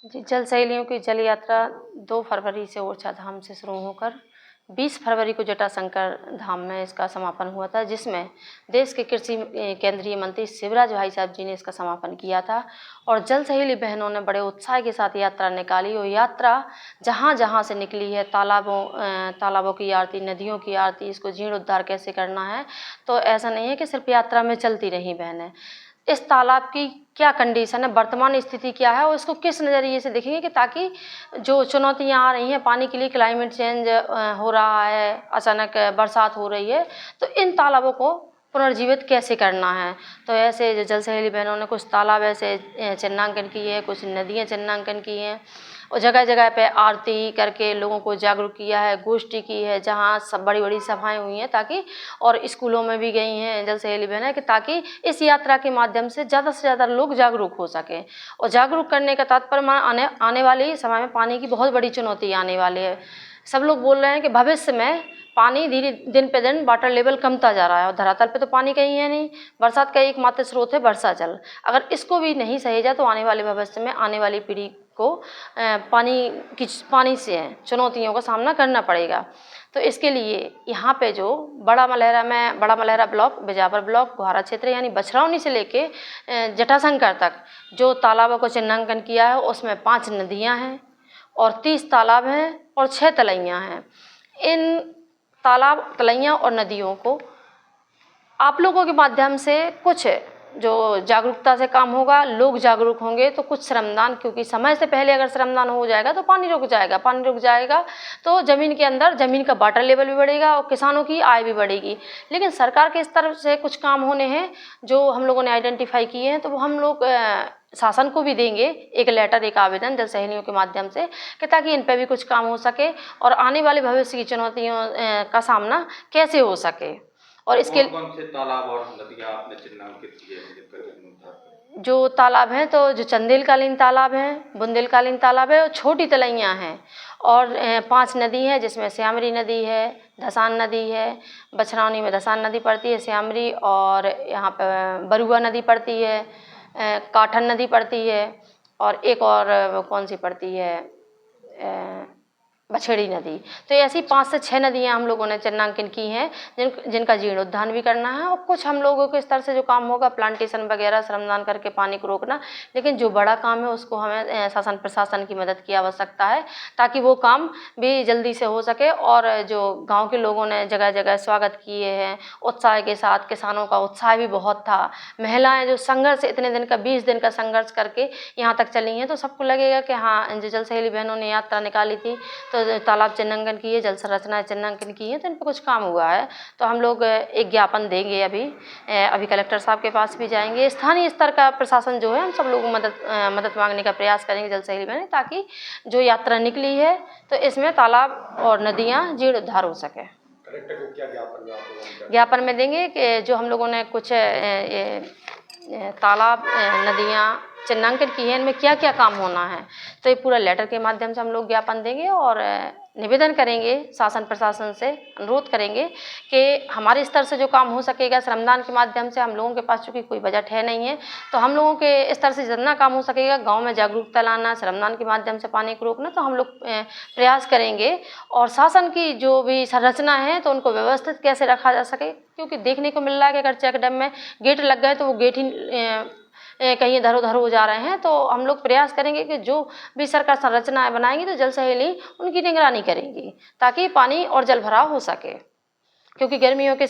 जी, जल सहेलियों की जल यात्रा 2 फरवरी से ओरछा धाम से शुरू होकर 20 फरवरी को जटाशंकर धाम में इसका समापन हुआ था, जिसमें देश के कृषि केंद्रीय मंत्री शिवराज भाई साहब जी ने इसका समापन किया था। और जल सहेली बहनों ने बड़े उत्साह के साथ यात्रा निकाली और यात्रा जहाँ-जहाँ से निकली है, तालाबों की आरती, नदियों की आरती, इसको जीर्णोद्धार कैसे करना है। तो ऐसा नहीं है कि सिर्फ यात्रा में चलती रहीं बहनें। इस तालाब की क्या कंडीशन है, वर्तमान स्थिति क्या है और इसको किस नज़रिए से देखेंगे कि ताकि जो चुनौतियाँ आ रही हैं पानी के लिए, क्लाइमेट चेंज हो रहा है, अचानक बरसात हो रही है, तो इन तालाबों को पुनर्जीवित कैसे करना है। तो ऐसे जो जल सहेली बहनों ने कुछ तालाब ऐसे चिन्हांकन किए हैं, कुछ नदियाँ चिन्हांकन की हैं और जगह जगह पे आरती करके लोगों को जागरूक किया है, गोष्ठी की है, जहाँ सब बड़ी बड़ी सभाएं हुई हैं ताकि, और स्कूलों में भी गई हैं जल सहेली बहनें कि ताकि इस यात्रा के माध्यम से ज़्यादा लोग जागरूक हो सकें। और जागरूक करने का तात्पर्य आने वाले समय में पानी की बहुत बड़ी चुनौती आने वाली है। सब लोग बोल रहे हैं कि भविष्य में पानी धीरे दिन पे दिन वाटर लेवल कमता जा रहा है और धरातल पे तो पानी कहीं है नहीं। बरसात का एकमात्र स्रोत है वर्षा जल। अगर इसको भी नहीं सहेजा तो आने वाले भविष्य में आने वाली पीढ़ी को पानी से चुनौतियों का सामना करना पड़ेगा। तो इसके लिए यहाँ पे जो बड़ा मलहरा ब्लॉक, बिजावर ब्लॉक, गुहारा क्षेत्र यानी बछरौनी से लेके जटाशंकर तक जो तालाबों को चिन्हांकन किया है उसमें 5 नदियाँ हैं और 30 तालाब हैं और 6 तलैयाँ हैं। इन तालाब, तलैयाँ और नदियों को आप लोगों के माध्यम से कुछ जो जागरूकता से काम होगा, लोग जागरूक होंगे तो कुछ श्रमदान, क्योंकि समय से पहले अगर श्रमदान हो जाएगा तो पानी रुक जाएगा तो ज़मीन के अंदर ज़मीन का वाटर लेवल भी बढ़ेगा और किसानों की आय भी बढ़ेगी। लेकिन सरकार के स्तर से कुछ काम होने हैं जो हम लोगों ने आइडेंटिफाई किए हैं, तो वो हम लोग शासन को भी देंगे एक लेटर, एक आवेदन जल सहेलियों के माध्यम से कि ताकि इन पर भी कुछ काम हो सके और आने वाले भविष्य की चुनौतियों का सामना कैसे हो सके। और इसके कौन से तालाब और नदियाँ आपने चिन्हांकित किए हैं जिनका जीर्णोद्धार? जो तालाब हैं तो जो चंदेलकालीन तालाब हैं, बुंदेलकालीन तालाब है और छोटी तलैयाँ हैं और 5 नदी हैं जिसमें श्यामरी नदी है, धसान नदी है, बछरौनी में धसान नदी पड़ती है, श्यामरी, और यहाँ पर बरुआ नदी पड़ती है, काठन नदी पड़ती है और एक और कौन सी पड़ती है, बछेड़ी नदी। तो ऐसी 5 से 6 नदियाँ हम लोगों ने चिन्हांकन की हैं जिनका जीर्णोद्धार भी करना है और कुछ हम लोगों के स्तर से जो काम होगा प्लांटेशन वगैरह, श्रमदान करके पानी को रोकना। लेकिन जो बड़ा काम है उसको हमें शासन प्रशासन की मदद की आवश्यकता है ताकि वो काम भी जल्दी से हो सके। और जो गाँव के लोगों ने जगह जगह स्वागत किए हैं उत्साह के साथ, किसानों का उत्साह भी बहुत था। महिलाएँ जो संघर्ष इतने दिन का 20 दिन का संघर्ष करके यहाँ तक चली हैं तो सबको लगेगा कि हाँ, जो जल सहेली बहनों ने यात्रा निकाली थी तो तालाब चिन्हांकन किए, जल संरचना चिन्हांकन की है, तो इन पर कुछ काम हुआ है। तो हम लोग एक ज्ञापन देंगे अभी कलेक्टर साहब के पास भी जाएंगे। स्थानीय स्तर का प्रशासन जो है हम सब लोग मदद मांगने का प्रयास करेंगे जल सहेली बहनें, ताकि जो यात्रा निकली है तो इसमें तालाब और नदियाँ जीर्णोद्धार हो सके। कलेक्टर को क्या ज्ञापन में देंगे कि जो हम लोगों ने कुछ तालाब, नदियाँ चिन्हांकन की है, इनमें क्या क्या काम होना है, तो ये पूरा लेटर के माध्यम से हम लोग ज्ञापन देंगे और निवेदन करेंगे, शासन प्रशासन से अनुरोध करेंगे कि हमारे स्तर से जो काम हो सकेगा श्रमदान के माध्यम से, हम लोगों के पास चूँकि कोई बजट है नहीं है, तो हम लोगों के स्तर से जितना काम हो सकेगा गांव में जागरूकता लाना, श्रमदान के माध्यम से पानी को रोकना, तो हम लोग प्रयास करेंगे। और शासन की जो भी संरचना है तो उनको व्यवस्थित कैसे रखा जा सके, क्योंकि देखने को मिल रहा है कि अगर चेक डैम में गेट लग गए तो वो गेट ही कहीं इधर उधर हो जा रहे हैं। तो हम लोग प्रयास करेंगे कि जो भी सरकार संरचनाएं बनाएंगी तो जल सहेली उनकी निगरानी करेंगी ताकि पानी और जल भराव हो सके, क्योंकि गर्मियों के